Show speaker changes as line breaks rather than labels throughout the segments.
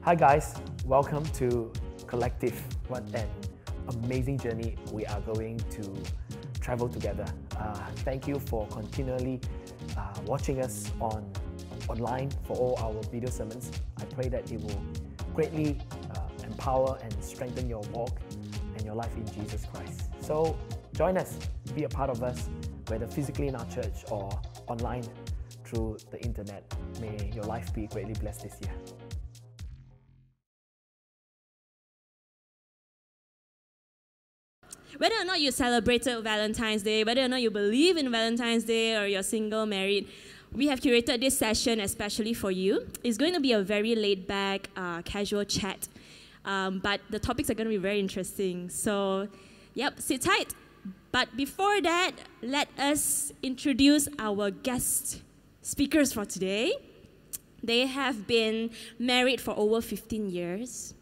Hi guys, welcome to Collective. What an amazing journey we are going to travel together. Thank you for continually watching us online for all our video sermons. I pray that it will greatly empower and strengthen your walk and your life in Jesus Christ. So join us, be a part of us, whether physically in our church or online through the internet. May your life be greatly blessed this year.
Whether or not you celebrated Valentine's Day, whether or not you believe in Valentine's Day or you're single, married, we have curated this session especially for you. It's going to be a very laid-back, casual chat, but the topics are going to be very interesting. So, yep, sit tight. But before that, let us introduce our guest speakers for today. They have been married for over 15 years.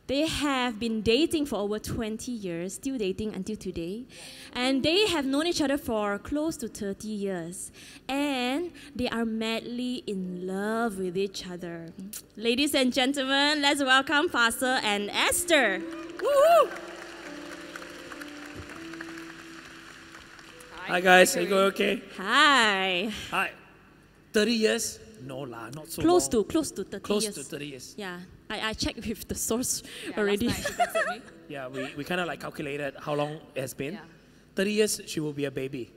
They have been dating for over 20 years, still dating until today. And they have known each other for close to 30 years. And they are madly in love with each other. Ladies and gentlemen, let's welcome Pastor and Esther. Woo-hoo!
Hi guys, are you going okay?
Hi.
Hi. 30 years? No lah, not so
Close
long.
to 30 years.
Close to 30 years.
Yeah, I checked with the source already.
Last night she texted me.
Yeah, we kind of like calculated how long it has been.
Yeah.
30 years, she will be a baby.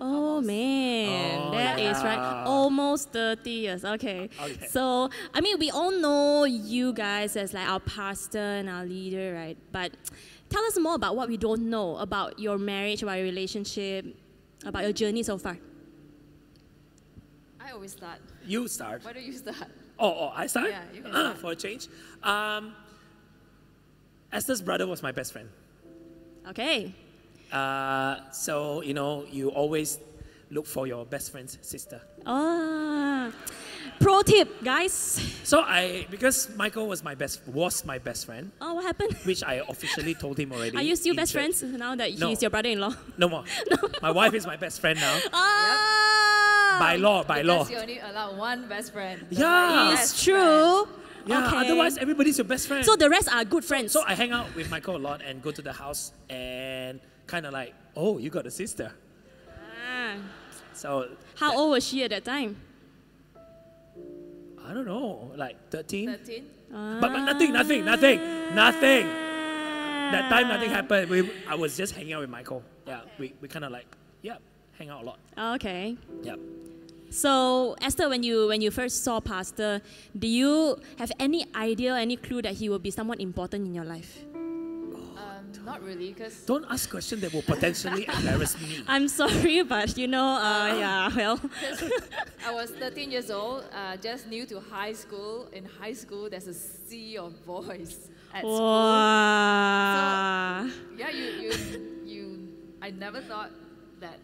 Oh man,
Oh,
that is right.
yeah.
Almost 30 years. Okay.
Okay.
So, I mean, we all know you guys as like our pastor and our leader, right? But tell us more about what we don't know about your marriage, about your relationship, about your journey so far.
I always start.
You start.
Why don't you start?
Oh, I start?
Yeah, you can start.
For a change. Esther's brother was my best friend.
Okay.
So, you know, you always look for your best friend's sister.
Pro tip, guys.
So because Michael was my best friend,
Oh, what happened?
which I officially told him already.
Are you still
in
best
church.
friends now that
No.
he's your brother-in-law?
No more. My wife is my best friend now.
Ah,
By law.
Because you only allow one best friend.
Yeah.
it's true.
Yeah,
Okay.
otherwise everybody's your best friend.
So the rest are good friends.
So I hang out with Michael a lot and go to the house and kind of like, oh, you got a sister.
Ah.
So
How old was she at that time?
I don't know, like 13?
13?
But nothing. That time nothing happened. I was just hanging out with Michael. Yeah, we kind of like, hang out a lot.
Okay.
Yeah.
So Esther, when you first saw Pastor, do you have any idea, any clue that he will be someone important in your life?
Not really, because
Don't ask questions that will potentially embarrass me.
I'm sorry, but yeah, well.
I was 13 years old, just new to high school. In high school, there's a sea of boys at school.
Wow.
So, yeah, I never thought that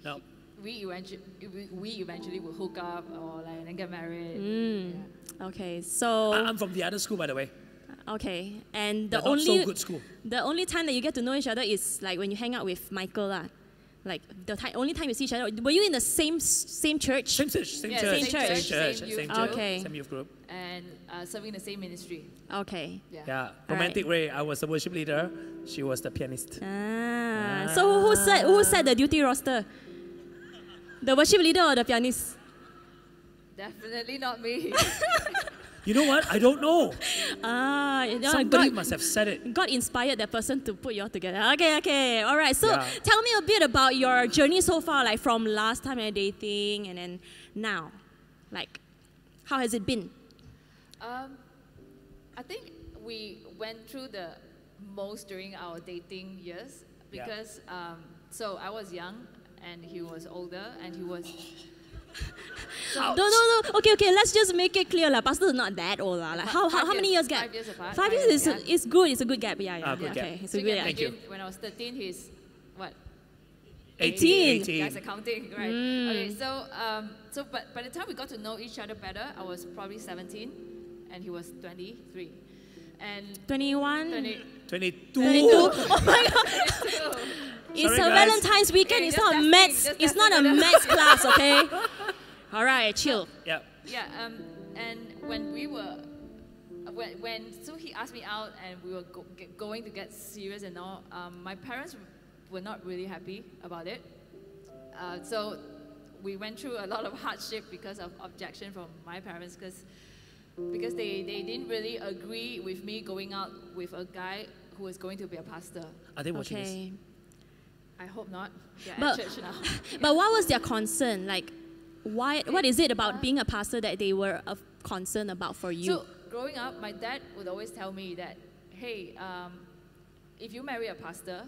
No.
we eventually will hook up or like and get married. Yeah.
Okay, so
I'm from the other school, by the way.
okay, and
The not so good school.
the only time that you get to know each other is like when you hang out with Michael lah. Like the only time you see each other. Were you in the same church?
Same church.
Same
Same
youth
church.
Okay.
Same youth group.
And serving the same ministry.
Okay.
Yeah.
Yeah, romantic way. I was the worship leader. She was the pianist.
So who set the duty roster? The worship leader or the pianist?
Definitely not me.
You know what? I don't know. Somebody
God,
must have said it.
God inspired that person to put you all together. Okay. All right. So
Yeah.
tell me a bit about your journey so far, like from last time you're dating and then now. Like, how has it been?
I think we went through the most during our dating years because so I was young and he was older and he was.
No. Okay. Let's just make it clear, lah. Pastor is not that old, lah. Like how many years gap?
5 years apart.
5 years is good. It's a good gap. Yeah.
Good
Okay.
gap.
It's
So
a
you
good
can
gap.
Thank you.
imagine when I was 13, he's what?
18.
Guys are counting, right? Okay, so but by the time we got to know each other better, I was probably 17 and he was 23. And
21.
22.
22. Oh my God.
22.
It's
Sorry,
a
guys.
Valentine's weekend.
Okay,
It's
just
not a
testing,
maths.
just
It's not a
testing
maths class, okay? All right, chill.
Yeah.
Yeah, and when we were, so he asked me out and we were going to get serious and all, my parents were not really happy about it. So we went through a lot of hardship because of objection from my parents, because they didn't really agree with me going out with a guy who was going to be a pastor.
Are they watching this?
Okay.
I hope not. They're
But-
at church now.
But what was their concern? Like, what is it about being a pastor that they were concerned about for you?
So growing up, my dad would always tell me that, hey, if you marry a pastor,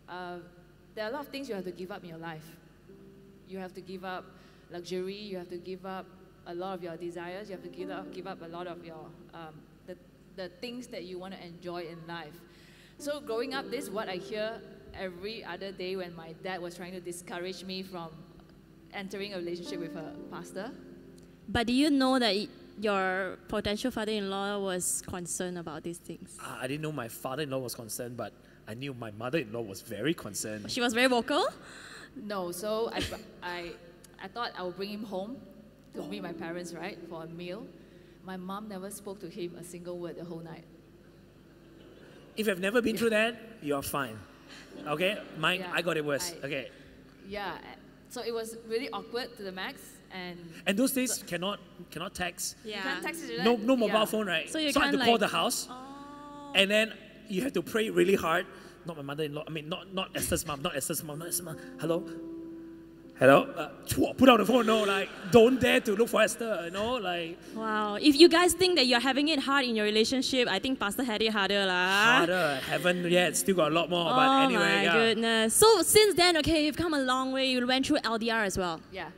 there are a lot of things you have to give up in your life. You have to give up luxury. You have to give up a lot of your desires. You have to give up a lot of your the things that you want to enjoy in life. So growing up, this is what I hear every other day when my dad was trying to discourage me from entering a relationship with a pastor.
But do you know that your potential father-in-law was concerned about these things?
I didn't know my father-in-law was concerned, but I knew my mother-in-law was very concerned.
She was very vocal?
No, so I thought I would bring him home to meet my parents, right, for a meal. My mom never spoke to him a single word the whole night.
If you've never been through that, you're fine. Okay? Mine,
Yeah,
I got it worse. Okay.
Yeah, so it was really awkward to the max, and
And those days, cannot text.
you can't text each other.
No mobile
Yeah.
phone, right?
So you
I had to
can't,
call
like-
the house,
Oh.
and then you have to pray really hard. Not my mother-in-law. I mean, not Esther's mom. Hello? Hello? Put out the phone. No, like, don't dare to look for Esther. You know, like,
Wow. If you guys think that you're having it hard in your relationship, I think Pastor had it harder lah.
harder. Haven't yet. Still got a lot more.
Oh
But anyway,
my
yeah.
goodness. So since then, okay, you've come a long way. You went through LDR as well.
Yeah.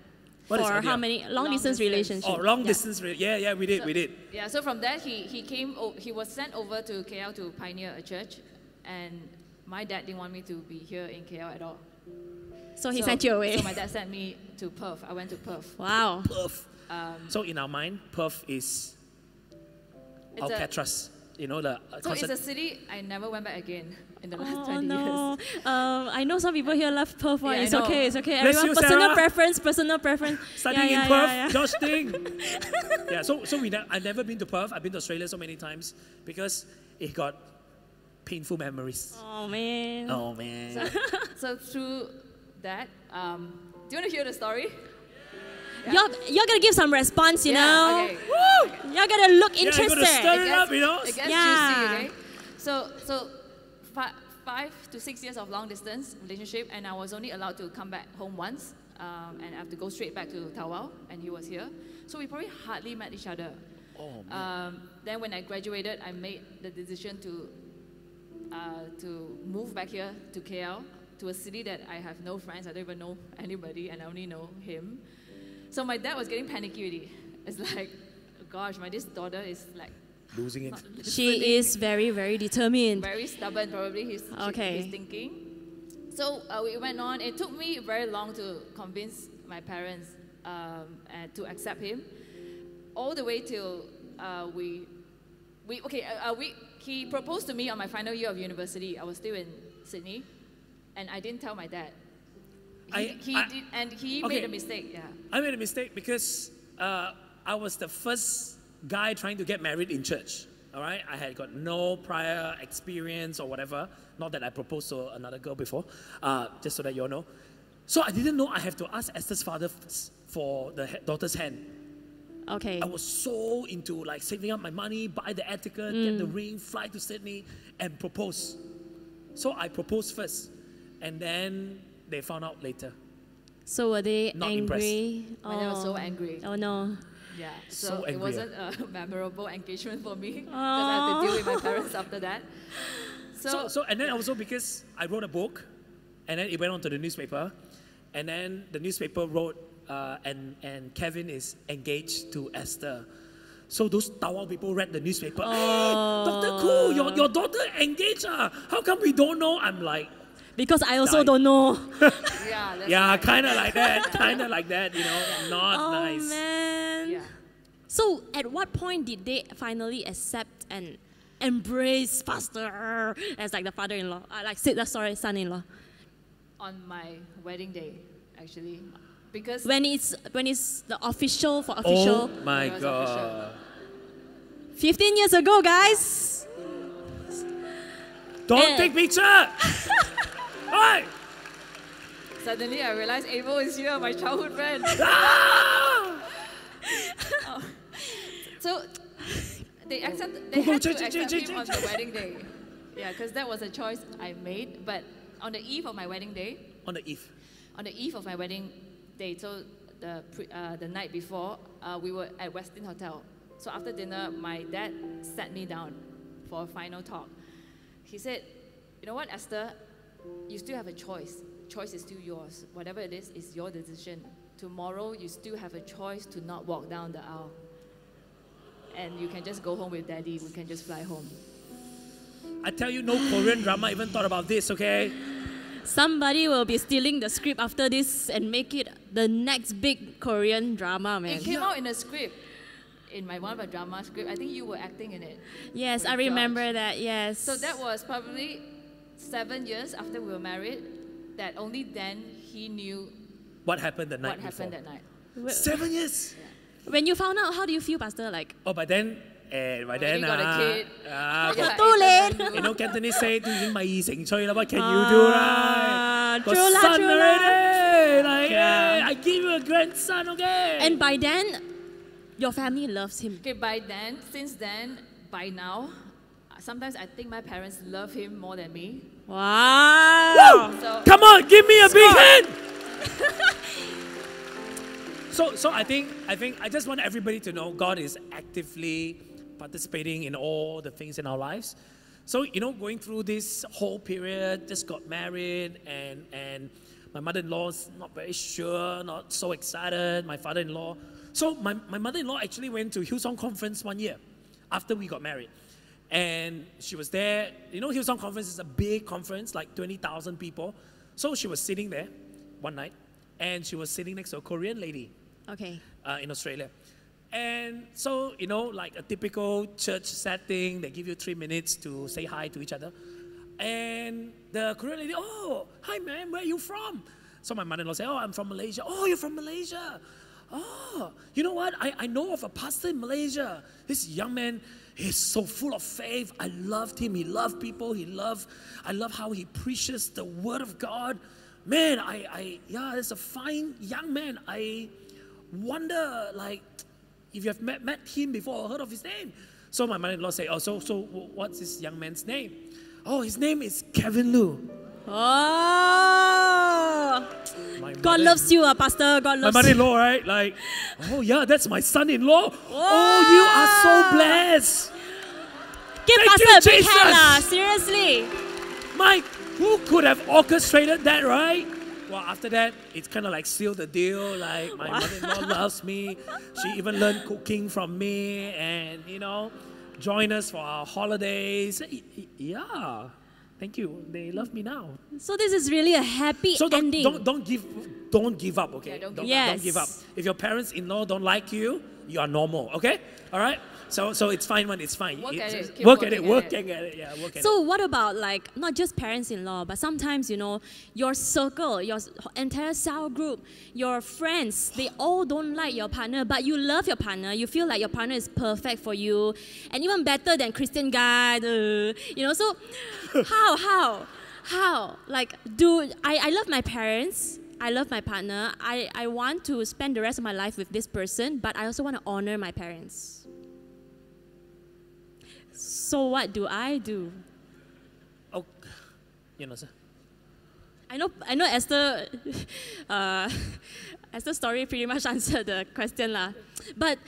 What is
For how
LDR?
many? Long
Long
distance
distance.
relationship.
Oh, long
Yeah.
distance. Yeah, we did.
Yeah, so from there he was sent over to KL to pioneer a church, and my dad didn't want me to be here in KL at all.
So he sent you away.
So my dad sent me to Perth. I went to Perth.
Wow.
Perth. So in our mind, Perth is
It's
Alcatraz. You know, the
So
concept.
it's a city I never went back again in the last
Oh
20
no.
years.
I know some people here love Perth.
Yeah, I
It's
know.
okay. It's okay.
Bless
Everyone,
you,
personal
Sarah.
preference.
Studying
Yeah,
in
yeah,
Perth,
yeah, yeah.
Josh Ding. Yeah, so I've never been to Perth. I've been to Australia so many times because it got painful memories.
Oh man.
Oh man.
So through that, do you want to hear the story?
You're gonna give some response, you know.
Okay.
Woo! You're gonna look
Yeah, you
interested.
gotta stir it up, you know.
It gets
Yeah.
juicy, okay? So 5 to 6 years of long distance relationship, and I was only allowed to come back home once, and I have to go straight back to Tawau, and he was here. So we probably hardly met each other.
Oh man.
Then when I graduated, I made the decision to move back here to KL, to a city that I have no friends, I don't even know anybody, and I only know him. So my dad was getting panicky already. It's like, gosh, this daughter is like
Losing it.
not
She is very, very determined.
very stubborn, probably, his
Okay.
thinking. So we went on. It took me very long to convince my parents and to accept him, all the way till he proposed to me on my final year of university. I was still in Sydney, and I didn't tell my dad. He
okay.
made a mistake. Yeah.
I made a mistake because I was the first guy trying to get married in church. All right, I had got no prior experience or whatever. Not that I proposed to another girl before, just so that you all know. So I didn't know I have to ask Esther's father for the daughter's hand.
Okay.
I was so into like saving up my money, buy the air ticket, get the ring, fly to Sydney, and propose. So I proposed first, and then they found out later.
So were they
Not
angry?
My dad was so angry.
Oh no.
Yeah,
So
so it
angry,
wasn't a memorable engagement for me because I had to deal with my parents after that.
So and then also because I wrote a book, and then it went on to the newspaper, and then the newspaper wrote, and Kevin is engaged to Esther. So those Tawau people read the newspaper. Hey, Dr. Koo, your daughter engaged? How come we don't know? I'm like,
Because I also
Died.
don't know.
yeah, that's
yeah,
right.
kind of like that, you know, not
Oh
nice.
man.
Yeah.
So at what point did they finally accept and embrace Pastor as like the father-in-law? Son-in-law.
On my wedding day, actually. Because
when it's the official for official.
Oh my
It was
God.
15 years ago, guys.
Don't take picture. Oi.
suddenly I realized Abel is here, my childhood friend.
Ah!
So they had to accept him on the wedding day. Yeah, because that was a choice I made. But on the eve of my wedding day,
On the eve.
on the eve of my wedding day, so the night before, we were at Westin Hotel. So after dinner, my dad sat me down for a final talk. He said, "You know what, Esther? You still have a choice. Choice is still yours. Whatever it is your decision. Tomorrow, you still have a choice to not walk down the aisle. And you can just go home with Daddy. We can just fly home."
I tell you, no Korean drama even thought about this, okay?
Somebody will be stealing the script after this and make it the next big Korean drama, man.
It came out in a script, in one of the drama script. I think you were acting in it.
Yes,
with
I remember
George.
that, yes.
So that was probably 7 years after we were married. That only then he knew
What happened the night
what happened
before?
that night.
7 years.
When you found out, how do you feel, Pastor? Like,
Oh, by then, by then,
got a kid.
but
too late.
you know, Cantonese say, 都已經米已成炊啦, what can you do, right? Got
true lah,
son
true lah.
already. Like,
Yeah.
hey, I give you a grandson, okay?
and by then, your family loves him.
Okay, since then, by now, sometimes I think my parents love him more than me.
Wow.
So
Come on, give me a big hand. So I think I just want everybody to know God is actively participating in all the things in our lives. So, you know, going through this whole period, just got married, and my mother-in-law's not very sure, not so excited, my father-in-law. So my mother-in-law actually went to Hillsong Conference 1 year after we got married. And she was there. You know, Hillsong Conference is a big conference, like 20,000 people. So she was sitting there one night, and she was sitting next to a Korean lady
Okay.
in Australia. And so, you know, like a typical church setting, they give you 3 minutes to say hi to each other. And the Korean lady, "Oh, hi man, where are you from?" So my mother-in-law said, "Oh, I'm from Malaysia." "Oh, you're from Malaysia? Oh, you know what? I know of a pastor in Malaysia. This young man, he's so full of faith. I loved him. He loved people. I love how he preaches the word of God. Man, yeah, it's a fine young man. I wonder, like, if you have met him before or heard of his name." So my mother-in-law said, "Oh, so what's this young man's name?" "Oh, his name is Kevin Lu."
Oh.
My
God loves you, Pastor. God
My
loves you.
mother-in-law, right? Like, "Oh yeah, that's my son-in-law. Oh, you are so blessed."
Give
Thank
Pastor
you,
a big hand,
Jesus.
seriously.
Mike, who could have orchestrated that, right? Well, after that, it's kind of like sealed the deal. Like, my mother-in-law loves me. She even learned cooking from me, and, you know, join us for our holidays. Yeah, thank you. They love me now.
So this is really a happy
So
ending.
don't give up, okay?
Yeah, don't
don't,
give
up.
don't give up. If your parents-in-law don't like you, you are normal, okay? All right? So it's fine, man. It's fine.
Work at it. Keep
Work at it.
working at
Work at it. Yeah, work at it.
So what about, like, not just parents-in-law, but sometimes, you know, your circle, your entire cell group, your friends, they all don't like your partner, but you love your partner. You feel like your partner is perfect for you, and even better than Christian guy. You know, so how? Like, I love my parents. I love my partner. I want to spend the rest of my life with this person, but I also want to honor my parents. So what do I do?
Oh, you know, sir.
I know Esther, Esther's story pretty much answered the question lah. But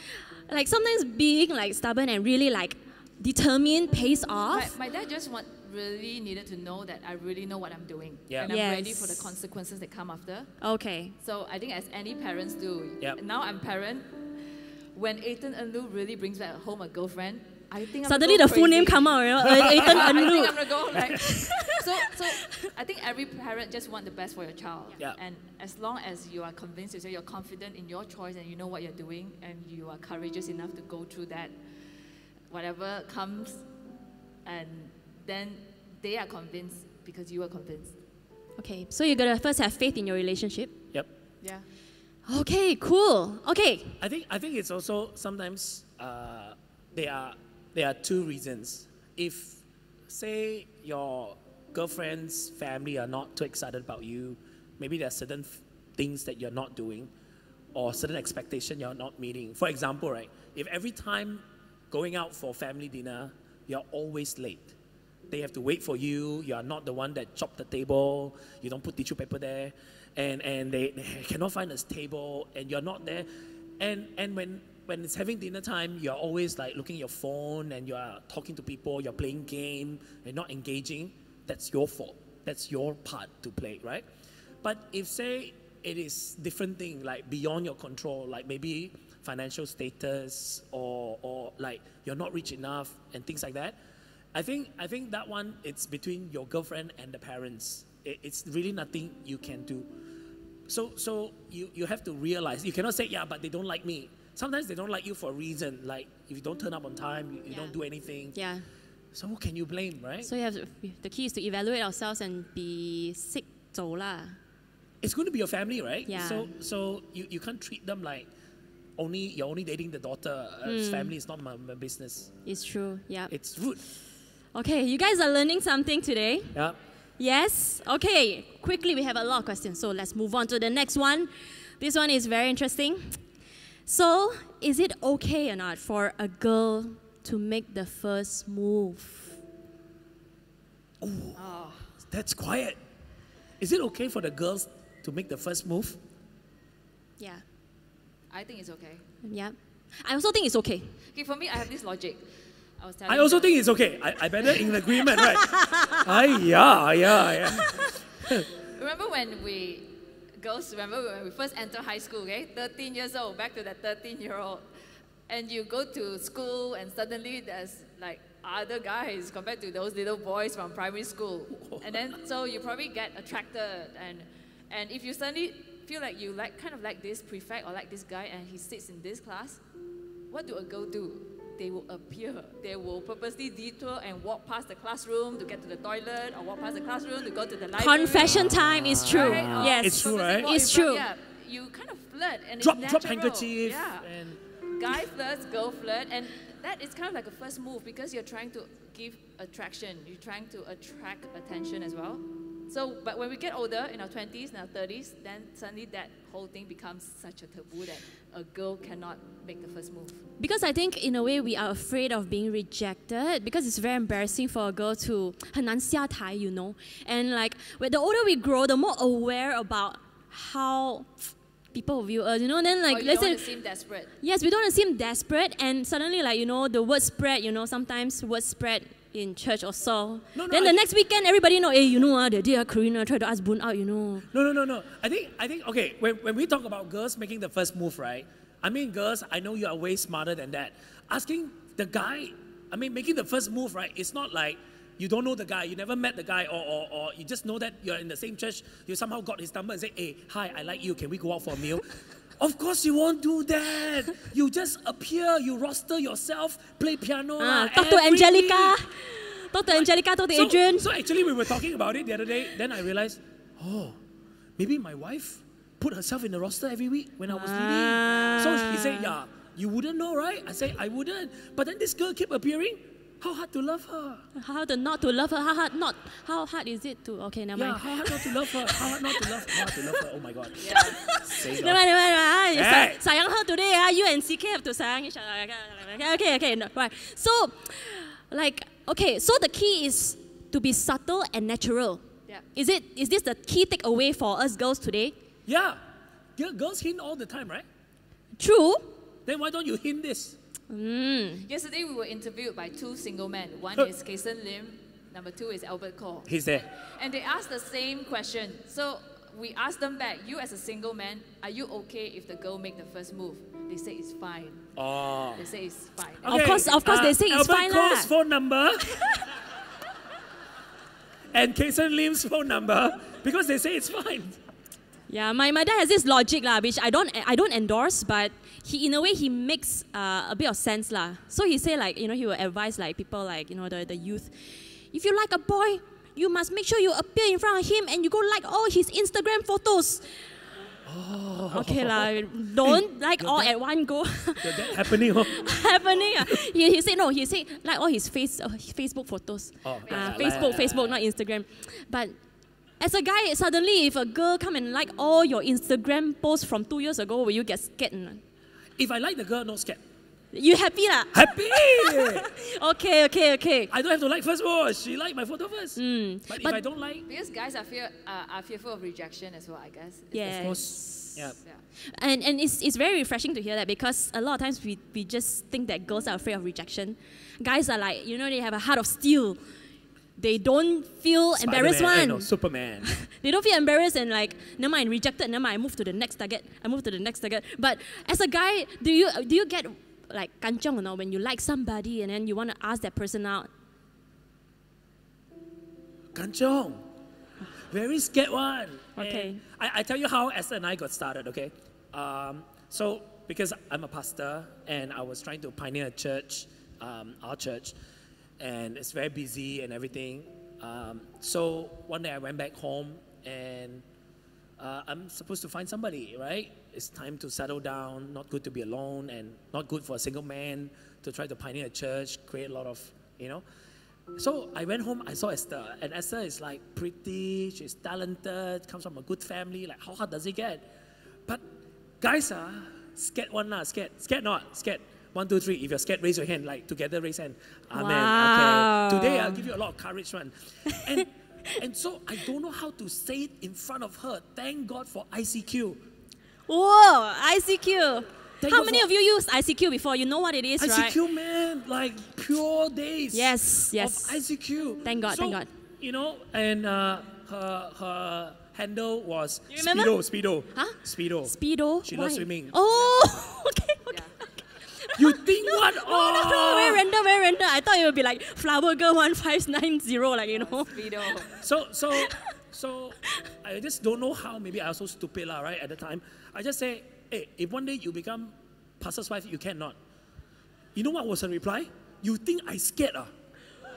like sometimes being like stubborn and really like determined pays off.
My dad just really needed to know that I really know what I'm doing.
Yeah.
And I'm
Yes.
ready for the consequences that come after.
Okay.
So I think as any parents do,
Yep.
now I'm parent, when Ethan Enlu really brings back home a girlfriend, I think
Suddenly
I'm
the full name come out, you know, Ethan
I
Enlu.
think I'm gonna go like so I think every parent just want the best for your child.
Yeah.
And as long as you are convinced, you say you're confident in your choice and you know what you're doing and you are courageous enough to go through that, whatever comes, and then they are convinced because you are convinced.
Okay, so you gotta first have faith in your relationship.
Yep.
Yeah.
Okay, cool. Okay.
I think it's also sometimes there are two reasons. If say your girlfriend's family are not too excited about you, maybe there are certain things that you're not doing, or certain expectation you're not meeting. For example, right, if every time going out for family dinner, you're always late. They have to wait for you. You are not the one that chopped the table. You don't put tissue paper there, and they cannot find a table, and you're not there. And when it's having dinner time, you're always like looking at your phone, and you are talking to people. You're playing game and not engaging. That's your fault. That's your part to play, right? But if say it is different thing, like beyond your control, like maybe financial status or like you're not rich enough and things like that, I think that one, it's between your girlfriend and the parents. It's really nothing you can do. So you have to realize, you cannot say, yeah, but they don't like me. Sometimes they don't like you for a reason, like if you don't turn up on time, you don't do anything.
Yeah.
So who can you blame, right?
So the key is to evaluate ourselves and be sick, 走啦.
It's going to be your family, right?
Yeah.
So you can't treat them like you're only dating the daughter. Family is not my business.
It's true, yeah.
It's rude.
Okay, you guys are learning something today.
Yeah.
Yes? Okay, quickly, we have a lot of questions. So let's move on to the next one. This one is very interesting. So, is it okay or not for a girl to make the first move?
Oh, that's quiet. Is it okay for the girls to make the first move?
Yeah.
I think it's okay.
Yeah. I also think it's okay.
Okay, for me, I have this logic.
I also think it's okay. I better in agreement, right? Yeah.
Remember when we first enter high school, okay? 13 years old, back to that 13-year-old. And you go to school and suddenly there's like other guys compared to those little boys from primary school. And then, so you probably get attracted. And if you suddenly feel like you kind of like this prefect or like this guy and he sits in this class, what do a girl do? They will appear. They will purposely detour and walk past the classroom to get to the toilet, or walk past the classroom to go to the library.
Confession time is true.
Right?
Yes.
It's true, right?
It's true.
Yeah, you kind of flirt and
Drop
it's natural.
handkerchief.
Yeah.
And
Guy flirts, girl flirt, and that is kind of like a first move because you're trying to give attraction. You're trying to attract attention as well. So, but when we get older, in our 20s, in our 30s, then suddenly that whole thing becomes such a taboo that a girl cannot make the first move.
Because I think in a way we are afraid of being rejected because it's very embarrassing for a girl to 很难下台, you know. And like, the older we grow, the more aware about how people view us, you know. Then like,
let's say, don't want to seem desperate.
Yes, we don't want to seem desperate, and suddenly like, you know, the word spread, you know, sometimes word spread in church or so. Then the next weekend, everybody know, hey, you know, the day Karina tried to ask Boon out, you know.
No. I think okay, when we talk about girls making the first move, right? I mean, girls, I know you are way smarter than that. Asking the guy, I mean, making the first move, right? It's not like you don't know the guy, you never met the guy, or you just know that you're in the same church, you somehow got his number and say, hey, hi, I like you, can we go out for a meal? Of course you won't do that. You just appear, you roster yourself, play piano.
Talk to Angelica. Talk to Angelica, talk to Adrian.
So actually we were talking about it the other day, then I realized, oh, maybe my wife put herself in the roster every week when I was leading. So he said, yeah, you wouldn't know, right? I said, I wouldn't. But then this girl kept appearing. How hard to love her?
How not to love her? How hard is it to? Okay, never mind.
Yeah, how hard not to love her? How hard not to love her? How hard to love her? Oh my God.
Yeah.
Never mind.
Hey.
Sayang her today. You and CK have to sayang each other. Okay, no, right. So, like, okay. So the key is to be subtle and natural.
Yeah.
Is this the key takeaway for us girls today?
Yeah. Girls hint all the time, right?
True.
Then why don't you hint this?
Yesterday we were interviewed by two single men. One is Kason Lim, number 2 is Albert Cole.
He's there.
And they asked the same question. So we asked them back, you as a single man, are you okay if the girl make the first move? They say it's fine.
Oh.
They say it's fine.
Okay.
Of course they say it's
Albert
fine.
Cole's phone number and Kason Lim's phone number because they say it's fine.
Yeah, my dad has this logic which I don't endorse, but in a way he makes a bit of sense So he say like, you know, he will advise like people like, you know, the youth, if you like a boy, you must make sure you appear in front of him and you go like all his Instagram photos. Okay lah, don't like all at one go.
That happening.
Happening. He said no. He said like all his Facebook photos. Facebook, not Instagram. But as a guy, suddenly if a girl come and like all your Instagram posts from 2 years ago, will you get scared?
If I like the girl, not scared.
You happy lah?
Happy!
Okay.
I don't have to like first first. She liked my photo first. But if I don't like...
Because guys are fearful of rejection as well, I guess.
Yes.
Of course. Yeah.
And it's very refreshing to hear that, because a lot of times we just think that girls are afraid of rejection. Guys are like, they have a heart of steel. They don't feel embarrassed one.
No, Superman.
They don't feel embarrassed and like, never mind, rejected, never mind, I move to the next target. But as a guy, do you get like kanchong, when you like somebody and then you want to ask that person out?
Kanchong. Very scared one.
Okay.
I tell you how Esther and I got started, okay? So, because I'm a pastor and I was trying to pioneer a church, our church, and it's very busy and everything. So one day I went back home and I'm supposed to find somebody, right? It's time to settle down, not good to be alone, and not good for a single man to try to pioneer a church, create a lot of, So I went home, I saw Esther, and Esther is like pretty, she's talented, comes from a good family, like how hard does it get? But guys are scared one lah, scared not, scared. 1, 2, 3. If you're scared, raise your hand. Like together, raise hand. Amen.
Wow.
Okay. Today I'll give you a lot of courage, man. And so I don't know how to say it in front of her. Thank God for ICQ.
Whoa, ICQ.
Thank
How
God
many
for
of you used ICQ before? You know what it is, right?
ICQ, man, like pure days.
Yes.
Of ICQ.
Thank God,
so,
thank God.
And her handle was
You remember?
Speedo.
Huh?
Speedo. She
Why?
loves swimming.
Oh, okay.
You think what?
No, very random. I thought it would be like Flower Girl 1590, like,
Speedo.
So I just don't know how. Maybe I was so stupid, right, at the time. I just say, hey, if one day you become pastor's wife, you cannot. You know what was her reply? You think I scared?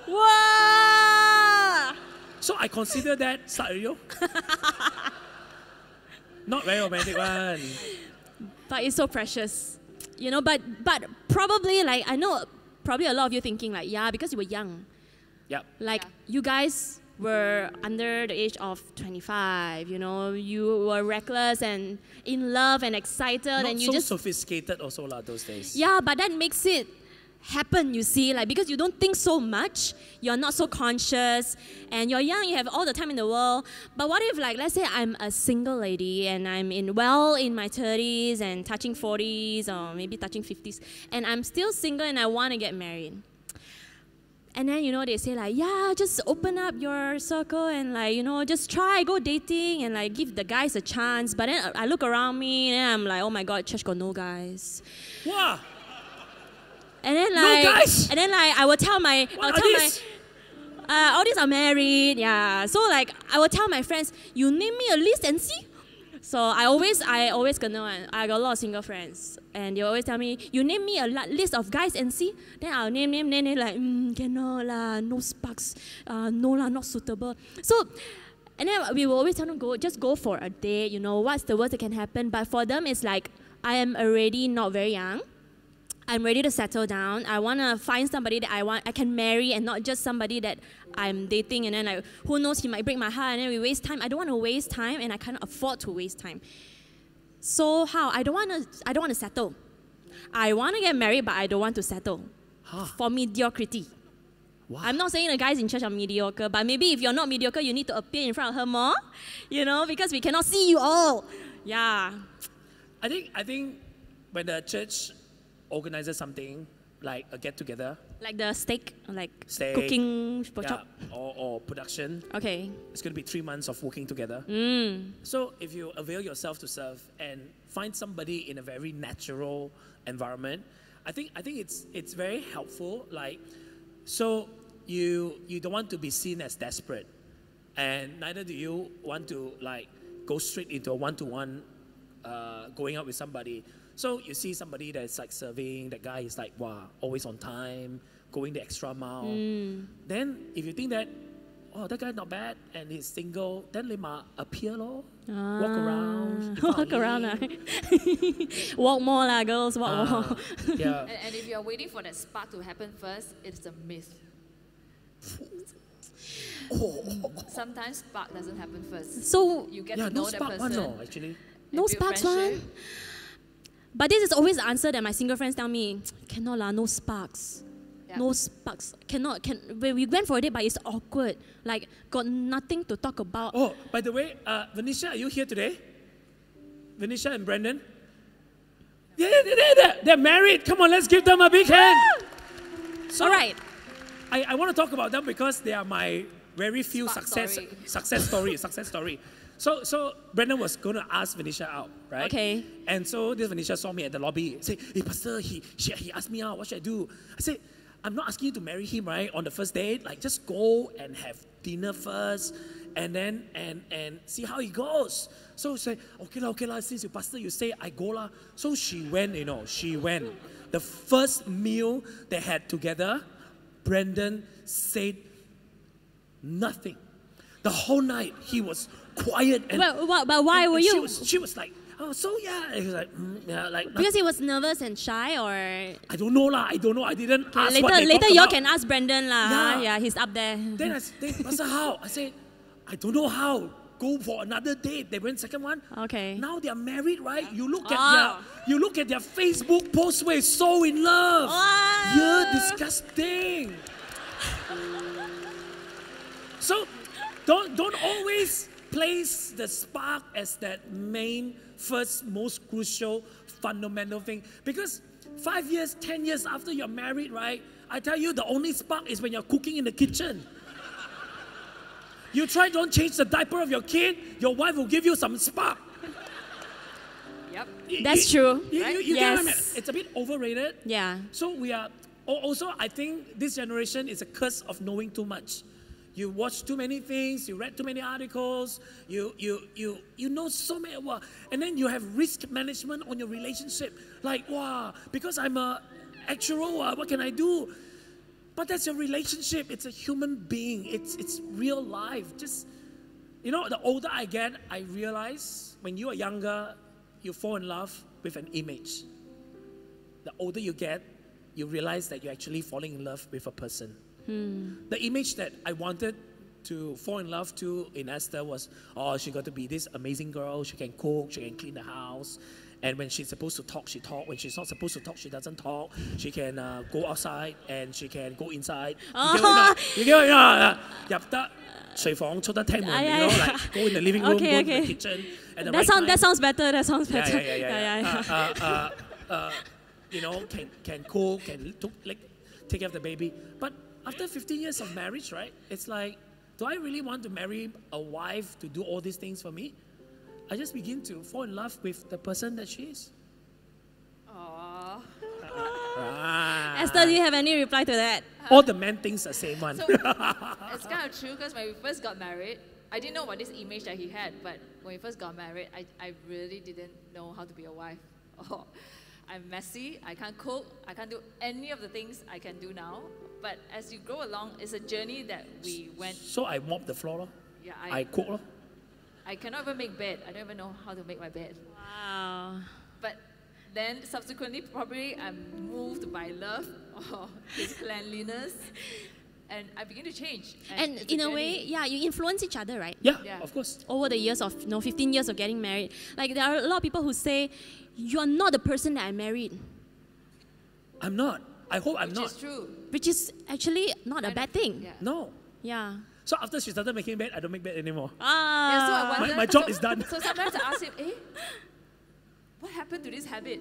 Wow!
So I consider that start, Not very romantic one.
But it's so precious. But probably, like, I know probably a lot of you thinking, like, yeah, because you were young.
Yep.
Like, you guys were under the age of 25, you were reckless and in love and excited.
Not
and you
so
just
sophisticated also those days.
Yeah, but that makes it happen, you see, like, because you don't think so much, you're not so conscious, and you're young, you have all the time in the world. But what if, like, let's say I'm a single lady and I'm in my 30s and touching 40s or maybe touching 50s, and I'm still single and I want to get married. And then, they say like, yeah, just open up your circle and like, just try, go dating and like give the guys a chance. But then I look around me and I'm like, oh my God, church got no guys.
Wow.
And then
like, no guys.
And then like I will tell my, all these are married, yeah. So like I will tell my friends, you name me a list and see. So I always gonna, I got a lot of single friends, and they always tell me, you name me a list of guys and see. Then I'll name, like, cannot lah, no sparks, no lah, not suitable. So, and then we will always tell them, just go for a date, what's the worst that can happen? But for them, it's like, I am already not very young. I'm ready to settle down. I want to find somebody that I can marry, and not just somebody that I'm dating and then like, who knows, he might break my heart and then we waste time. I don't want to waste time, and I can't afford to waste time. So how? I don't want to settle. I want to get married, but I don't want to settle. For mediocrity.
Wow.
I'm not saying the guys in church are mediocre, but maybe if you're not mediocre, you need to appear in front of her more, because we cannot see you all. Yeah.
I think when the church organizes something like a get-together,
like the steak, cooking workshop,
or production.
Okay.
It's going to be 3 months of working together. So if you avail yourself to serve and find somebody in a very natural environment, I think it's very helpful. Like, so you don't want to be seen as desperate, and neither do you want to like go straight into a one-to-one going out with somebody. So you see somebody that's like serving, that guy is like, wow, always on time, going the extra mile. Then if you think that, oh, that guy not bad, and he's single. Then they might appear, lor. Walk around.
Walk around. Walk more, lah, girls. Walk more.
Yeah.
And if you're waiting for that spark to happen first, it's a myth. Sometimes spark doesn't happen first.
So,
You get
Yeah,
to know
no
that
spark
person.
one, no, actually.
no
build
sparks
friendship.
one. But this is always the answer that my single friends tell me. Cannot lah, no sparks.
Yeah.
No sparks. When we went for a date, but it's awkward. Like, got nothing to talk about.
Oh, by the way, Venetia, are you here today? Venetia and Brendan? Yeah, they're married. Come on, let's give them a big hand. So,
All right.
I want to talk about them because they are my very few
Spark
success story. So Brendan was going to ask Venetia out, right?
Okay.
And so this Venetia saw me at the lobby. Say, hey, Pastor, he asked me out. What should I do? I said, I'm not asking you to marry him, right? On the first date, like just go and have dinner first, and then and see how it goes. So she said, okay lah. Since you pastor, you say I go lah. So she went. The first meal they had together, Brendan said nothing. The whole night he was quiet and.
But why were you?
She was like, oh, so yeah. He was like, yeah, like.
Because he was nervous and shy, or
I don't know lah. I didn't ask what they
later
talked
y'all
about.
can ask Brendan lah.
Yeah.
Yeah, he's up there.
Then I said, Pastor, how? I said, I don't know how. Go for another date. They went second one.
Okay.
Now they are married, right? You look at
Oh.
their Facebook post where it's so in love.
Oh.
Yeah, disgusting. So don't always place the spark as that main, first, most crucial, fundamental thing. Because 5 years, 10 years after you're married, right? I tell you, the only spark is when you're cooking in the kitchen. You don't change the diaper of your kid, your wife will give you some spark.
Yep.
That's true.
You
Right?
get what I mean?
Yes.
It's a bit overrated.
Yeah.
So we are, also I think this generation is a curse of knowing too much. You watch too many things, you read too many articles, you know so many, wow. And then you have risk management on your relationship. Like, wow, because I'm a actuarial, what can I do? But that's your relationship. It's a human being. It's real life. Just, the older I get, I realize when you are younger, you fall in love with an image. The older you get, you realize that you're actually falling in love with a person. The image that I wanted to fall in love to in Esther was, she got to be this amazing girl. She can cook, she can clean the house. And when she's supposed to talk, she talks. When she's not supposed to talk, she doesn't talk. She can go outside and she can go inside. You get what I mean? 入得廚房出得廳門, like go in the living room,
Okay,
go
okay.
in the kitchen. At the
That
right
sounds
time.
that sounds better. That sounds
Yeah,
better.
Can cook, can take care of the baby. But after 15 years of marriage, right? It's like, do I really want to marry a wife to do all these things for me? I just begin to fall in love with the person that she is.
Aww.
Esther, do you have any reply to that?
All the men thinks the same one.
So it's kind of true because when we first got married, I didn't know about this image that he had. But when we first got married, I really didn't know how to be a wife. Oh, I'm messy. I can't cook. I can't do any of the things I can do now. But as you grow along, it's a journey that we went.
So I mop the floor, lor.
Yeah,
I cook, lor.
I cannot even make bed. I don't even know how to make my bed.
Wow.
But then subsequently, probably I'm moved by love or his cleanliness, and I begin to change.
And
it's
in a
journey.
way, yeah, you influence each other, right?
Yeah,
Yeah.
of course.
Over the years of 15 years of getting married, like there are a lot of people who say, "You are not the person that I married,"
I'm not. I hope I'm
Which
not.
is true.
which is actually not a bad thing.
Yeah.
No.
Yeah.
So after she started making bed, I don't make bed anymore.
Yeah, so I
Ah.
wonder,
My job is done.
So sometimes I ask him, what happened to this habit?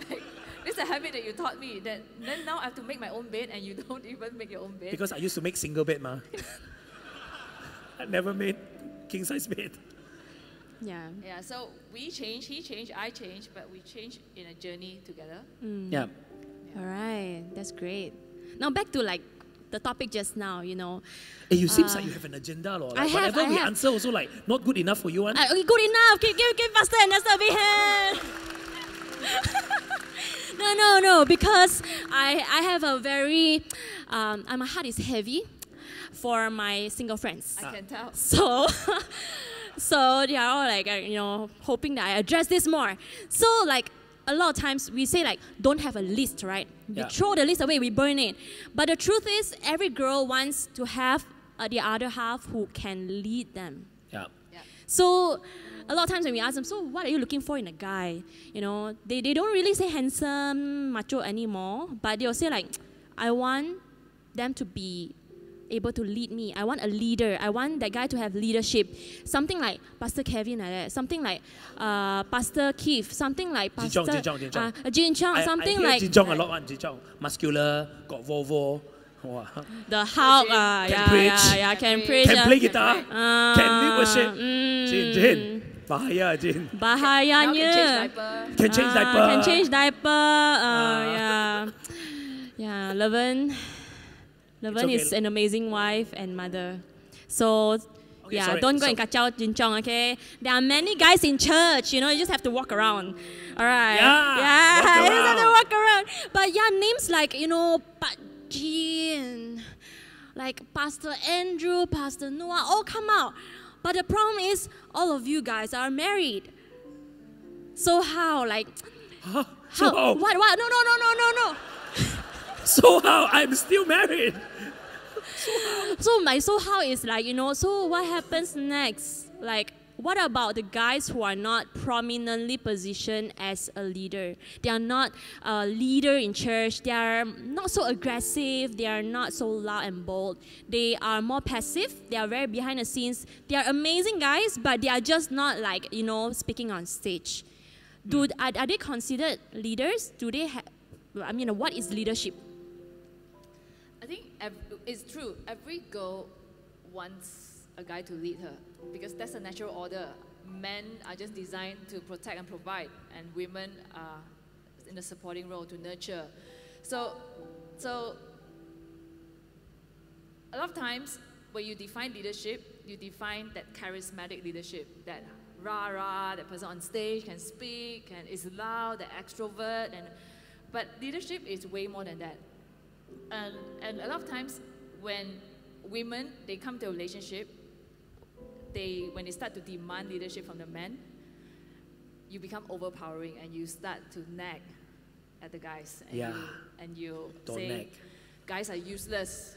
Like, this is a habit that you taught me, that then now I have to make my own bed and you don't even make your own bed.
Because I used to make single bed, ma. I never made king size bed.
Yeah.
Yeah, so we change, he changed, I changed, but we change in a journey together.
Yeah.
All right, that's great. Now back to like the topic just now,
Hey, you seems like you have an agenda, lor. Like
I have,
whatever
I
we
have.
answer also like not good enough for you, one.
Okay, good enough. Give Pastor and Esther a big hand. No, because I have a very, my heart is heavy. for my single friends.
I can tell.
So, so they are all like, hoping that I address this more. So like, a lot of times we say like, don't have a list, right? We throw the list away, we burn it. But the truth is, every girl wants to have the other half who can lead them.
Yeah.
So a lot of times when we ask them, so what are you looking for in a guy? They don't really say handsome, macho anymore, but they'll say like, I want them to be able to lead me. I want a leader. I want that guy to have leadership. Something like Pastor Kevin like that. Something like Pastor Keith. Something like Pastor Jin Chong. Something like
Jin Chong a lot one. Jin Chong muscular, got Volvo. Wow.
The Hulk.
Can preach.
Can preach.
Can play guitar. Can lead worship. Jin. Bahaya Jin.
Bahayanya.
Can change diaper.
Can change diaper. Yeah. Levin is an amazing wife and mother. So, don't go and kacau Jin Chong, okay? There are many guys in church, you just have to walk around. All right?
Yeah.
You just have to walk around. But names like, Pat Jean, like Pastor Andrew, Pastor Noah, all come out. But the problem is, all of you guys are married. So how? Like,
how?
What? No.
So how? I'm still married.
So how is like, so what happens next? Like, what about the guys who are not prominently positioned as a leader? They are not a leader in church. They are not so aggressive. They are not so loud and bold. They are more passive. They are very behind the scenes. They are amazing guys, but they are just not like, speaking on stage. Are they considered leaders? Do they have, what is leadership?
I think it's true. Every girl wants a guy to lead her because that's a natural order. Men are just designed to protect and provide, and women are in a supporting role to nurture. So a lot of times when you define leadership, you define that charismatic leadership, that rah-rah, that person on stage can speak and is loud, the extrovert, but leadership is way more than that. And a lot of times when women, they come to a relationship, when they start to demand leadership from the men, you become overpowering and you start to nag at the guys. And you say,
nag.
Guys are useless.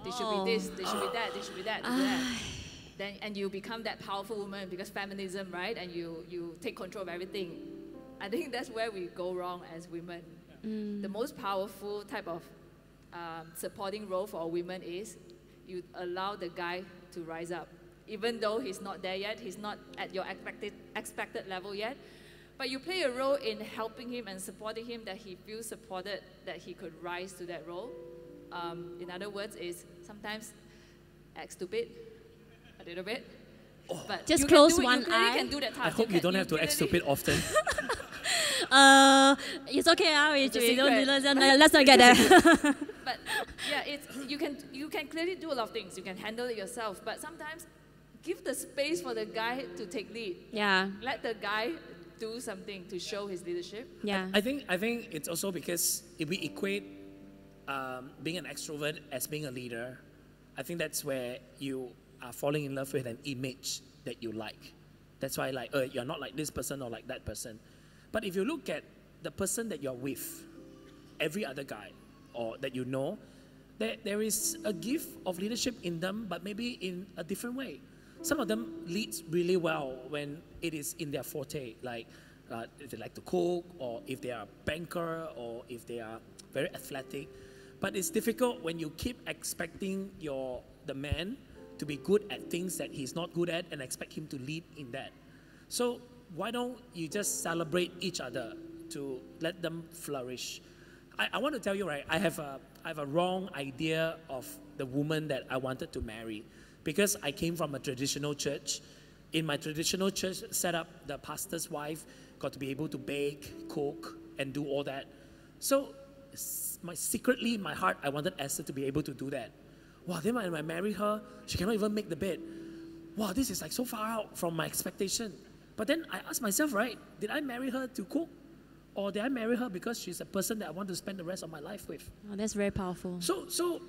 They should be this, they should be that, they should be that, they should be that. And you become that powerful woman because feminism, right? And you take control of everything. I think that's where we go wrong as women. The most powerful type of supporting role for a woman is you allow the guy to rise up. Even though he's not there yet, he's not at your expected level yet, but you play a role in helping him and supporting him that he feels supported, that he could rise to that role. In other words, is sometimes act stupid a little bit. But
just close one eye.
Can do that task.
I hope you don't have to act stupid often.
It's okay. Let's not get there.
But yeah, you can clearly do a lot of things. You can handle it yourself. But sometimes, give the space for the guy to take lead.
Yeah.
Let the guy do something to show his leadership.
Yeah.
I think it's also because if we equate being an extrovert as being a leader, I think that's where you are falling in love with an image that you like. That's why you're not like this person or like that person. But if you look at the person that you're with, every other guy or that you know, there is a gift of leadership in them, but maybe in a different way. Some of them lead really well when it is in their forte, like if they like to cook, or if they are a banker, or if they are very athletic. But it's difficult when you keep expecting the man to be good at things that he's not good at and expect him to lead in that. So why don't you just celebrate each other to let them flourish? I want to tell you, right, I have a wrong idea of the woman that I wanted to marry because I came from a traditional church. In my traditional church setup, the pastor's wife got to be able to bake, cook, and do all that. So secretly in my heart, I wanted Esther to be able to do that. Wow, then when I marry her, she cannot even make the bed. Wow, this is like so far out from my expectation. But then I asked myself, right, did I marry her to cook? Or did I marry her because she's a person that I want to spend the rest of my life with?
Oh, that's very powerful.
So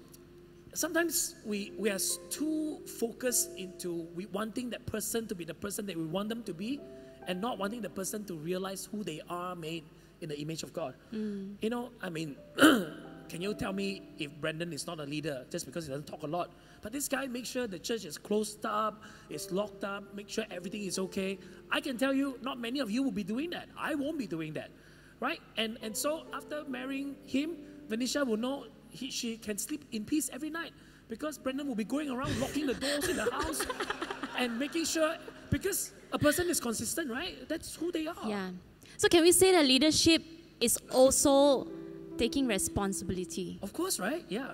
sometimes we are too focused into wanting that person to be the person that we want them to be, and not wanting the person to realize who they are, made in the image of God. You know, I mean, can you tell me if Brandon is not a leader just because he doesn't talk a lot? But this guy makes sure the church is closed up, is locked up, make sure everything is okay. I can tell you, not many of you will be doing that. I won't be doing that, right? And so after marrying him, Venetia will know she can sleep in peace every night, because Brandon will be going around locking the doors in the house and making sure, because a person is consistent, right? That's who they are.
Yeah. So can we say that leadership is also taking responsibility?
Of course, right? Yeah.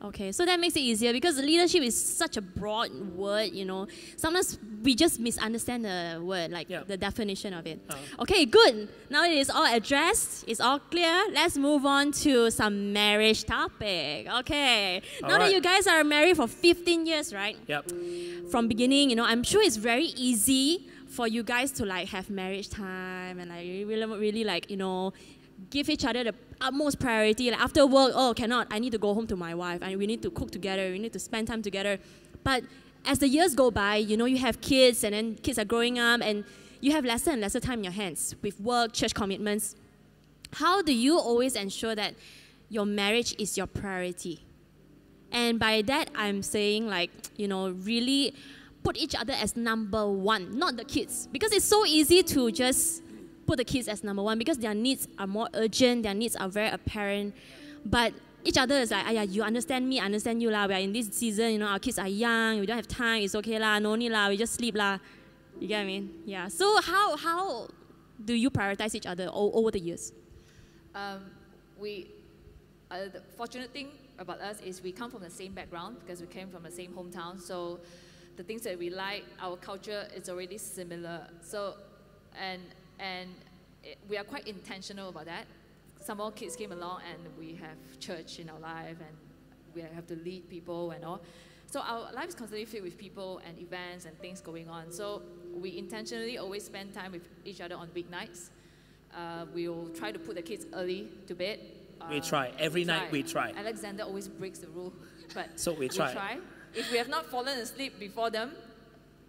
Okay, so that makes it easier, because leadership is such a broad word, you know. Sometimes we just misunderstand the word, like the definition of it. Okay, good. Now it is all addressed, it's all clear. Let's move on to some marriage topic. Okay. Now that you guys are married for 15 years, right?
Yep.
From beginning, you know, I'm sure it's very easy for you guys to like have marriage time and like really like, you know, give each other the utmost priority. Like after work, oh, cannot, I need to go home to my wife, and we need to cook together, we need to spend time together. But as the years go by, you know, you have kids, and then kids are growing up, and you have lesser and lesser time in your hands with work, church commitments. How do you always ensure that your marriage is your priority? And by that, I'm saying, like, you know, really put each other as number one, not the kids. Because it's so easy to just put the kids as number one, because their needs are more urgent, their needs are very apparent. But each other is like, you understand me, I understand you lah. We are in this season, you know, our kids are young, we don't have time, it's okay lah, no need lah, we just sleep lah. You get what I mean? Yeah. So how do you prioritize each other over the years?
The fortunate thing about us is we come from the same background, because we came from the same hometown. So the things that we like, our culture is already similar. So, we are quite intentional about that. Some more kids came along, and we have church in our life, and we have to lead people and all. So our life is constantly filled with people and events and things going on. So we intentionally always spend time with each other on weeknights. We will try to put the kids early to bed.
We try. Every night we try.
Alexander always breaks the rule. But
so we try.
If we have not fallen asleep before them,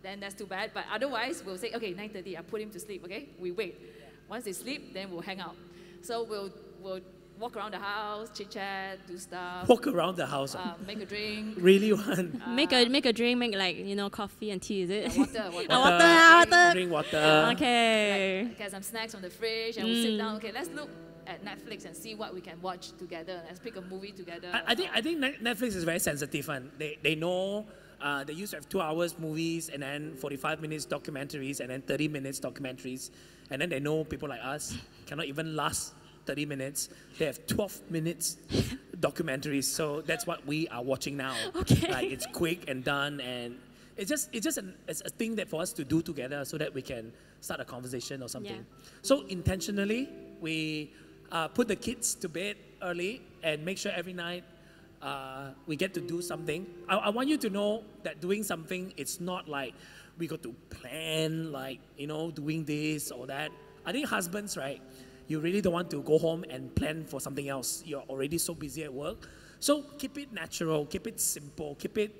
then that's too bad. But otherwise, we'll say, okay, 9:30, I put him to sleep, okay? We wait. Once they sleep, then we'll hang out. So we'll walk around the house, chit-chat, do stuff.
Walk around the house?
Make a drink.
Really want?
Make a drink, make like, you know, coffee and tea, is it?
Water.
Drink water.
Okay.
Get some snacks from the fridge, and we'll sit down. Okay, let's look at Netflix and see what we can watch together. Let's pick a movie together.
I think Netflix is very sensitive, and they know they used to have 2 hours movies, and then 45 minutes documentaries, and then 30 minutes documentaries, and then they know people like us cannot even last 30 minutes. They have 12 minutes documentaries, so that's what we are watching now.
Okay.
Like, it's quick and done, and it's a thing that for us to do together, so that we can start a conversation or something.
Yeah.
So intentionally, we put the kids to bed early and make sure every night we get to do something. I want you to know that doing something, it's not like we got to plan, like, you know, doing this or that. I think husbands, right, you really don't want to go home and plan for something else. You're already so busy at work. So keep it natural, keep it simple, keep it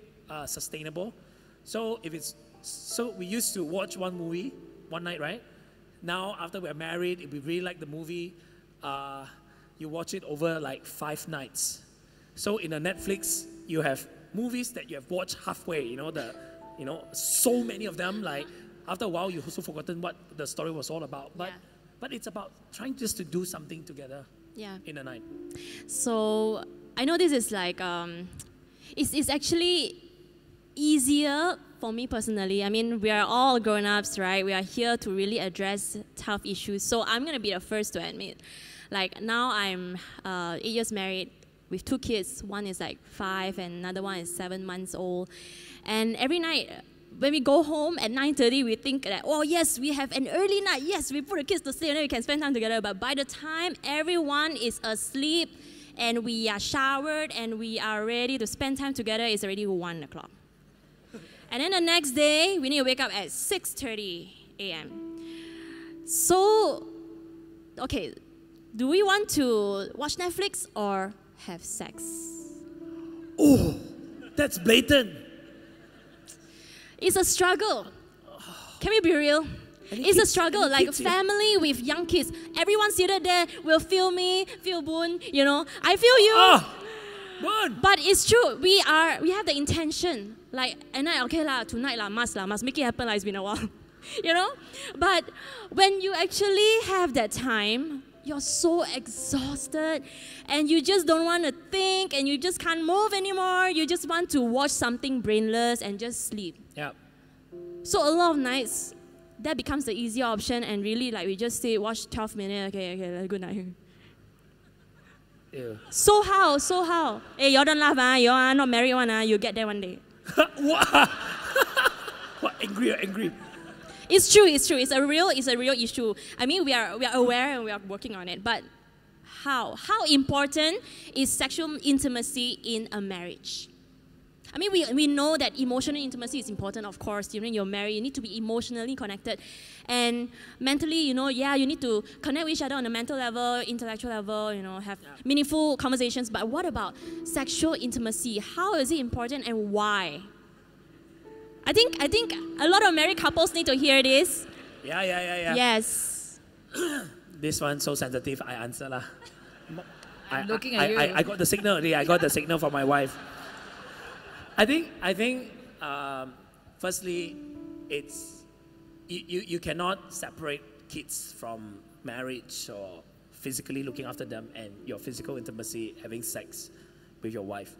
sustainable. So we used to watch one movie one night, right? Now, after we're married, if we really like the movie, you watch it over like 5 nights. So in a Netflix, you have movies that you have watched halfway, so many of them, like after a while, you've also forgotten what the story was all about. But it's about trying just to do something together in a night.
So I know this is like, it's actually easier for me personally. I mean, we are all grown-ups, right? We are here to really address tough issues. So I'm going to be the first to admit, like now I'm 8 years married with 2 kids. One is like 5 and another one is 7 months old. And every night, when we go home at 9:30, we think that, oh yes, we have an early night. Yes, we put the kids to sleep and then we can spend time together. But by the time everyone is asleep and we are showered and we are ready to spend time together, it's already 1 o'clock. And then the next day, we need to wake up at 6:30 a.m. So, okay, do we want to watch Netflix or have sex?
Oh, That's blatant.
It's a struggle. Can we be real? It's a struggle. Like family with young kids. Everyone seated there will feel me, feel Boon, you know. I feel you.
Boon.
But it's true. We have the intention. Like, and I, okay lah, tonight lah, must make it happen like it's been a while. You know? But when you actually have that time, you're so exhausted and you just don't want to think and you just can't move anymore. You just want to watch something brainless and just sleep.
Yeah.
So a lot of nights, that becomes the easier option and really like we just say, watch 12 minutes, okay, good night.
Ew.
So how? Hey, you don't laugh, you are not married one, you get there one day.
What, angry?
It's true. It's a real issue. I mean, we are aware and we are working on it. But how important is sexual intimacy in a marriage? I mean, we know that emotional intimacy is important, of course. When you're married, you need to be emotionally connected. And mentally, you need to connect with each other on a mental level, intellectual level, have meaningful conversations. But what about sexual intimacy? How is it important and why? I think a lot of married couples need to hear this.
Yeah.
Yes.
This one so sensitive, I answer lah.
I'm looking at you.
I got the signal already. I got the signal from my wife. I think. Firstly, it's you cannot separate kids from marriage or physically looking after them and your physical intimacy, having sex with your wife.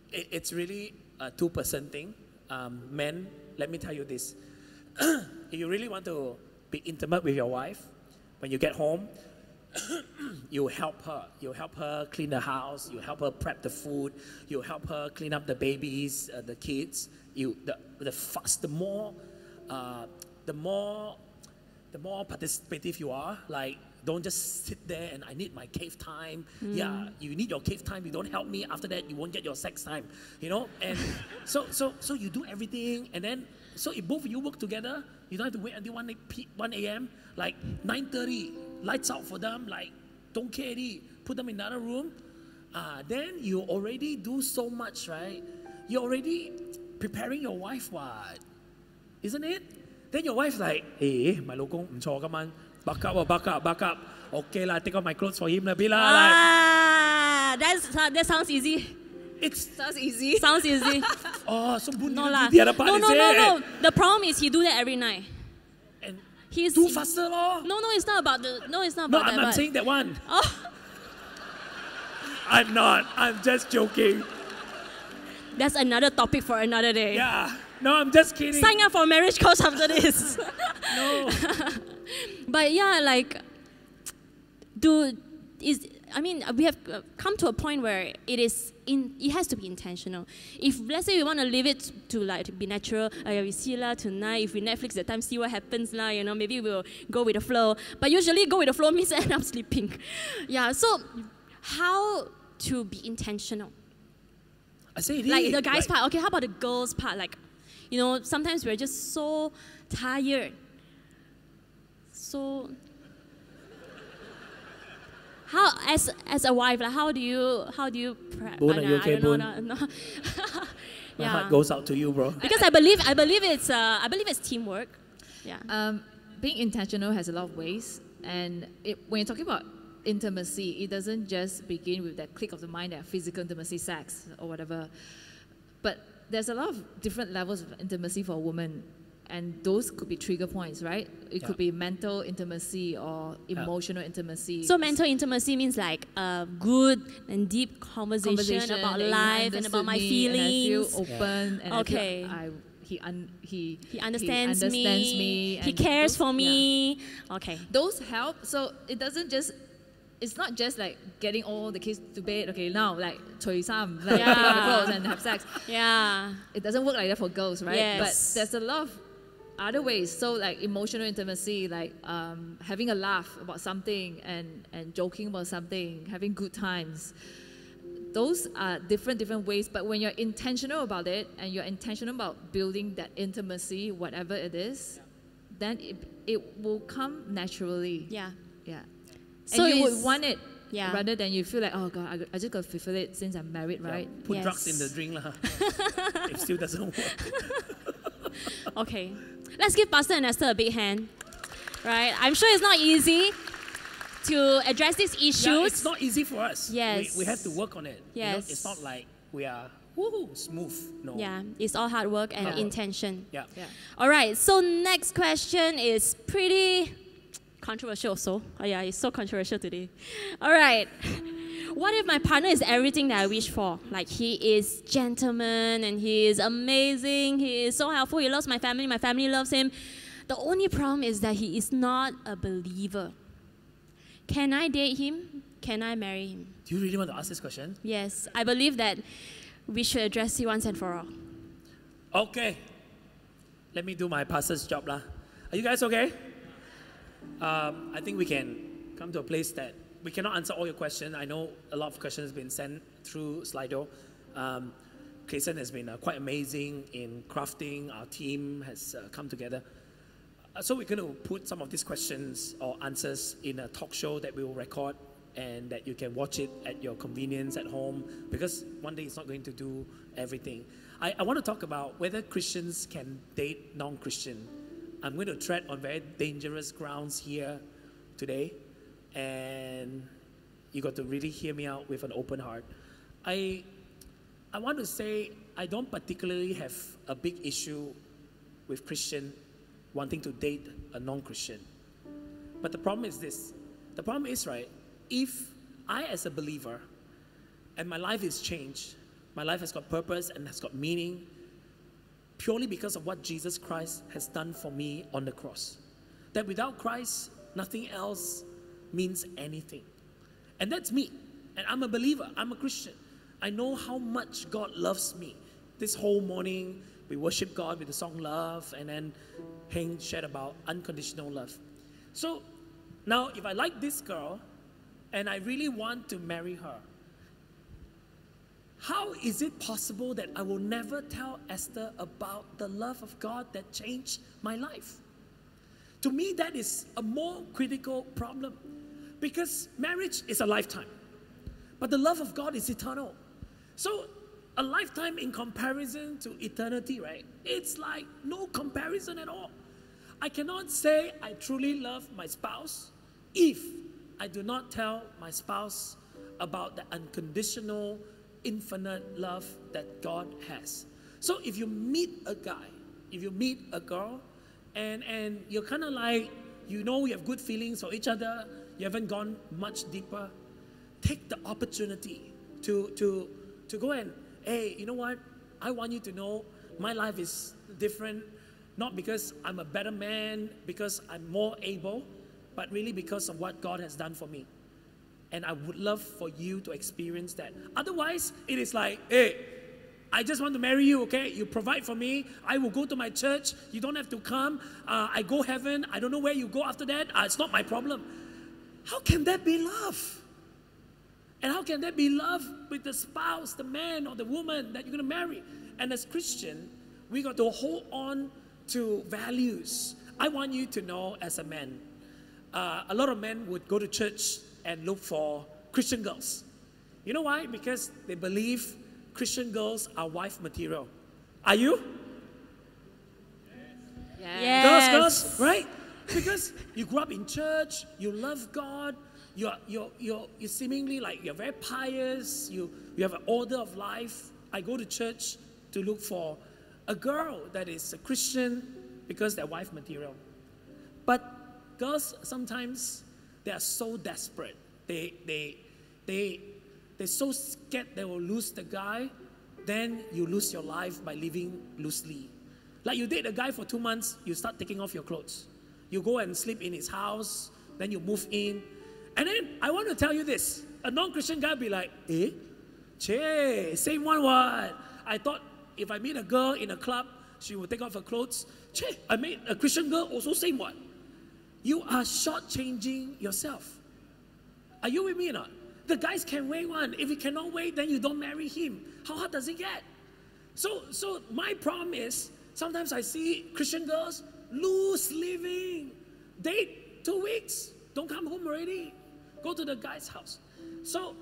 It's really a two-person thing. Men, let me tell you this. If you really want to be intimate with your wife, when you get home, you help her. You help her clean the house. You help her prep the food. You help her clean up the babies, the kids. The more participative you are. Like, don't just sit there and I need my cave time. Yeah, you need your cave time. You don't help me. After that, you won't get your sex time. And so you do everything. And then, so if both of you work together, you don't have to wait until 1 a.m. Like 9:30, lights out for them. Like, don't care already. Put them in another room. Then you already do so much, right? You're already preparing your wife, what? Isn't it? Then your wife's like, hey, my 老公唔錯㗎man. Buck up. Okay lah, take off my clothes for him lah, Bila.
That sounds easy.
Sounds easy.
Oh, so Boon
No
didn't
lah.
do the other part,
No. The problem is he do that every night.
And
He's
too faster lor.
No, it's not about that.
No,
but
I'm saying that one.
Oh.
I'm not. I'm just joking.
That's another topic for another day.
Yeah. No, I'm just kidding.
Sign up for marriage course after this.
No.
But yeah, like, we have come to a point where it has to be intentional. If let's say we want to leave it to like be natural, we see lah tonight. If we Netflix that time, see what happens lah. Maybe we'll go with the flow. But usually go with the flow means I end up sleeping. Yeah. So how to be intentional?
I say it
Like the guys' part. Okay, how about the girls' part? Like, sometimes we're just so tired. So, how as a wife, like how do you prep?
Boon, are you okay, Boon?
No.
My heart goes out to you, bro.
Because I believe it's teamwork. Yeah.
Being intentional has a lot of ways, and when you're talking about intimacy, it doesn't just begin with that click of the mind, that physical intimacy, sex or whatever. But there's a lot of different levels of intimacy for a woman. And those could be trigger points, right? It could be mental intimacy or emotional intimacy.
So mental intimacy means like a good and deep conversation about life and about my feelings.
And I feel open. And
okay.
I feel he
understands me.
And
he cares for me. Yeah. Okay.
Those help. So it's not just like getting all the kids to bed. Okay, now like 除衫, like take off the clothes and have sex.
Yeah.
It doesn't work like that for girls, right?
Yes.
But there's a lot of other ways. So like emotional intimacy, like having a laugh about something and joking about something, having good times. Those are different ways. But when you're intentional about it and you're intentional about building that intimacy, whatever it is, then it will come naturally.
Yeah.
Yeah.
So
and you would want it
Yeah.
Rather than you feel like, oh God, I just got to fulfill it since I'm married, right?
Put
Yes.
drugs in the drink, lah. It still doesn't work.
Okay. Let's give Pastor and Esther a big hand. Right? I'm sure it's not easy to address these issues.
Yeah, it's not easy for us.
Yes.
We have to work on it.
Yes.
You know, it's not like we are smooth. No.
Yeah, it's all hard work and intention.
Yeah.
Yeah.
All right, so next question is pretty controversial also. Oh yeah, it's so controversial today. All right. What if my partner is everything that I wish for? Like he is gentleman and he is amazing, he is so helpful, he loves my family loves him. The only problem is that he is not a believer. Can I date him? Can I marry him?
Do you really want to ask this question?
Yes, I believe that we should address it once and for all.
Okay. Let me do my pastor's job, lah. Are you guys okay? I think we can come to a place that we cannot answer all your questions. I know a lot of questions have been sent through Slido. Clayson has been quite amazing in crafting. Our team has come together. So we're going to put some of these questions or answers in a talk show that we will record and that you can watch it at your convenience at home, because one day it's not going to do everything. I want to talk about whether Christians can date non-Christian. I'm going to tread on very dangerous grounds here today, and you got to really hear me out with an open heart. I want to say I don't particularly have a big issue with Christian wanting to date a non-Christian. But the problem is this. The problem is, right, if I as a believer and my life is changed, my life has got purpose and has got meaning purely because of what Jesus Christ has done for me on the cross. That without Christ, nothing else means anything. And that's me. And I'm a believer. I'm a Christian. I know how much God loves me. This whole morning, we worship God with the song Love, and then Heng shared about unconditional love. So now, if I like this girl and I really want to marry her, how is it possible that I will never tell Esther about the love of God that changed my life? To me, that is a more critical problem, because marriage is a lifetime, but the love of God is eternal. So a lifetime in comparison to eternity, right? It's like no comparison at all. I cannot say I truly love my spouse if I do not tell my spouse about the unconditional, infinite love that God has. So if you meet a guy, if you meet a girl, and you're kind of like, you know, you have good feelings for each other, you haven't gone much deeper, take the opportunity to go and, hey, you know what? I want you to know my life is different, not because I'm a better man, because I'm more able, but really because of what God has done for me. And I would love for you to experience that. Otherwise, it is like, hey, I just want to marry you, okay? You provide for me. I will go to my church. You don't have to come. I go heaven. I don't know where you go after that. It's not my problem. How can that be love? And how can that be love with the spouse, the man or the woman that you're going to marry? And as Christian, we got to hold on to values. I want you to know, as a man, a lot of men would go to church and look for Christian girls. You know why? Because they believe Christian girls are wife material. Are you?
Yes.
Girls, right? Because you grew up in church, you love God, you're seemingly like you're very pious, you have an order of life. I go to church to look for a girl that is a Christian because they're wife material. But girls sometimes, they are so desperate. They're so scared they will lose the guy, then you lose your life by living loosely. Like you date a guy for 2 months, you start taking off your clothes. You go and sleep in his house, then you move in. And then I want to tell you this, a non-Christian guy will be like, che, same one what? I thought if I meet a girl in a club, she will take off her clothes. Che, I met a Christian girl, also same one. You are shortchanging yourself. Are you with me or not? The guys can wait one. If he cannot wait, then you don't marry him. How hard does it get? So my problem is, sometimes I see Christian girls loose living. Date 2 weeks. Don't come home already. Go to the guy's house. So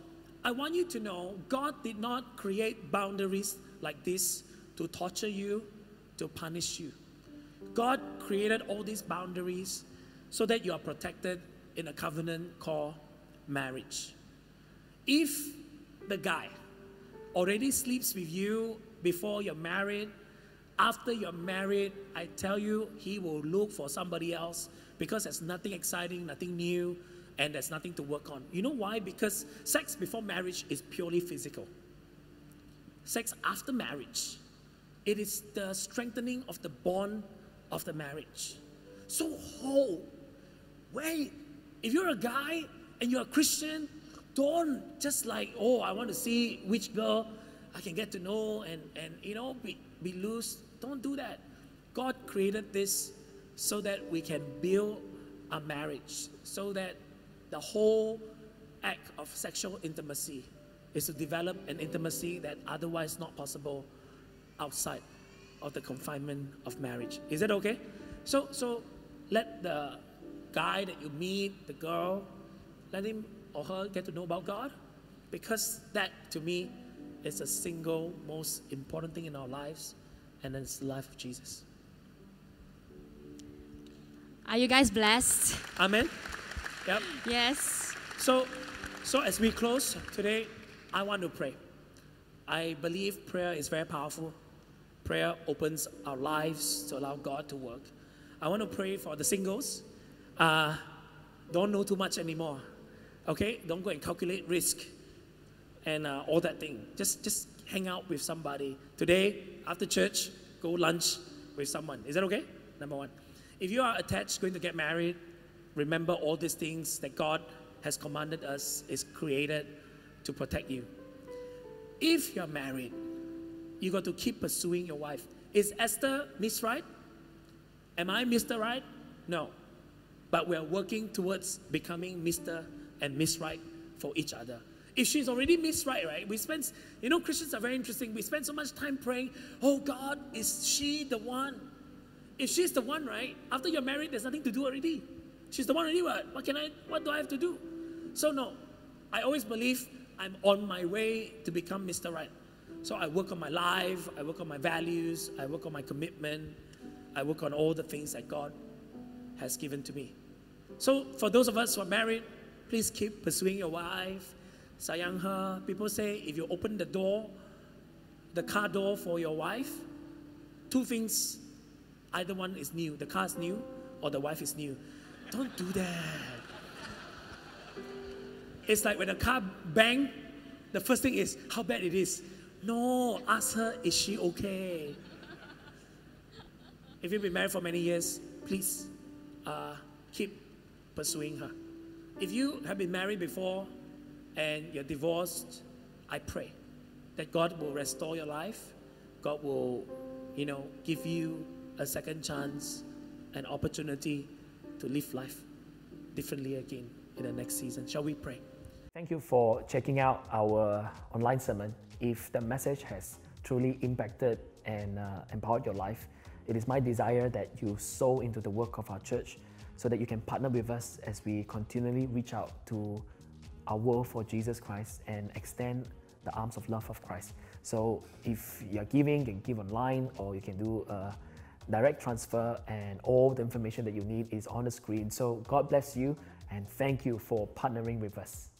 I want you to know God did not create boundaries like this to torture you, to punish you. God created all these boundaries so that you are protected in a covenant called marriage. If the guy already sleeps with you before you're married, after you're married, I tell you, he will look for somebody else because there's nothing exciting, nothing new, and there's nothing to work on. You know why? Because sex before marriage is purely physical. Sex after marriage, it is the strengthening of the bond of the marriage. So wait, if you're a guy and you're a Christian, don't just like, oh, I want to see which girl I can get to know and be loose. Don't do that. God created this so that we can build a marriage, so that the whole act of sexual intimacy is to develop an intimacy that otherwise not possible outside of the confinement of marriage. Is that okay? So let the guy that you meet, the girl, let him or her get to know about God, because that to me is the single most important thing in our lives, and it's the life of Jesus.
Are you guys blessed?
Amen. Yep.
Yes.
So as we close today, I want to pray. I believe prayer is very powerful. Prayer opens our lives to allow God to work. I want to pray for the singles. Don't know too much anymore. Okay? Don't go and calculate risk and all that thing. Just hang out with somebody. Today, after church, go lunch with someone. Is that okay? Number one. If you are attached, going to get married, remember all these things that God has commanded us is created to protect you. If you're married, you got to keep pursuing your wife. Is Esther Miss Right? Am I Mr. Right? No. But we're working towards becoming Mr. and Miss Right for each other. If she's already Miss Right, we spend, Christians are very interesting. We spend so much time praying, oh God, is she the one? If she's the one, right, after you're married, there's nothing to do already. She's the one already, what do I have to do? So no, I always believe I'm on my way to become Mr. Right. So I work on my life, I work on my values, I work on my commitment, I work on all the things that God has given to me. So for those of us who are married, please keep pursuing your wife, sayang her. People say if you open the door, the car door for your wife, two things, either one is new, the car is new or the wife is new. Don't do that. It's like when a car bang, the first thing is how bad it is. No, ask her, is she okay? If you've been married for many years, please keep pursuing her. If you have been married before and you're divorced, I pray that God will restore your life. God will, give you a second chance, an opportunity to live life differently again in the next season. Shall we pray?
Thank you for checking out our online sermon. If the message has truly impacted and empowered your life, it is my desire that you sow into the work of our church so that you can partner with us as we continually reach out to our world for Jesus Christ and extend the arms of love of Christ. So if you're giving, you can give online or you can do a direct transfer, and all the information that you need is on the screen. So God bless you and thank you for partnering with us.